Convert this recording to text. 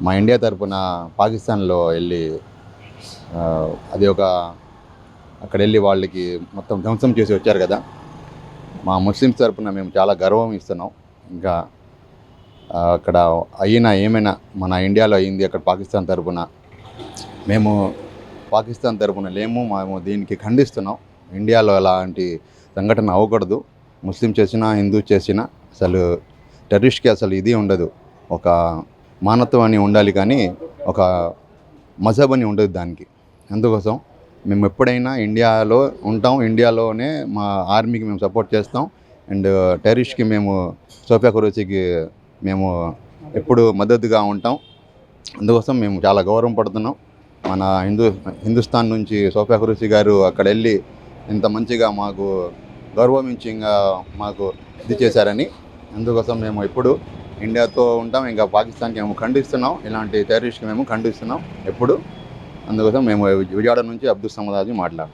మా ఇండియా తరపున పాకిస్తాన్లో వెళ్ళి అది ఒక అక్కడ వెళ్ళి వాళ్ళకి మొత్తం ధ్వంసం చేసి వచ్చారు కదా. మా ముస్లిమ్స్ తరపున మేము చాలా గర్వం ఇస్తున్నాం. ఇంకా అక్కడ ఏమైనా మన ఇండియాలో అయింది అక్కడ పాకిస్తాన్ తరపున మేము పాకిస్తాన్ తరపున లేము. మేము దీనికి ఖండిస్తున్నాం. ఇండియాలో అలాంటి సంఘటన అవ్వకూడదు. ముస్లిం చేసినా హిందూ చేసినా అసలు టెర్రరిస్ట్కి అసలు ఇది ఉండదు. ఒక మానవత్వం అని ఉండాలి కానీ ఒక మజహబ్ అని ఉండదు దానికి. అందుకోసం మేము ఎప్పుడైనా ఇండియాలో ఉంటాం. ఇండియాలోనే మా ఆర్మీకి మేము సపోర్ట్ చేస్తాం. అండ్ టెర్రరిస్ట్కి మేము సోఫియా ఖురేషీకి మేము ఎప్పుడు మద్దతుగా ఉంటాం. అందుకోసం మేము చాలా గౌరవం పడుతున్నాం. మన హిందుస్థాన్ నుంచి సోఫియా ఖురేషీ గారు అక్కడ వెళ్ళి ఇంత మంచిగా మాకు గౌరవించింగా మాకు ఇది చేశారని, అందుకోసం మేము ఎప్పుడు ఇండియాతో ఉంటాం. ఇంకా పాకిస్తాన్కి మేము ఖండిస్తున్నాం. ఇలాంటి టెర్రరిస్ట్కి మేము ఖండిస్తున్నాం ఎప్పుడు. అందుకోసం మేము విజయవాడ నుంచి అబ్దుల్ సమద్ మాట్లాడుతున్నాం.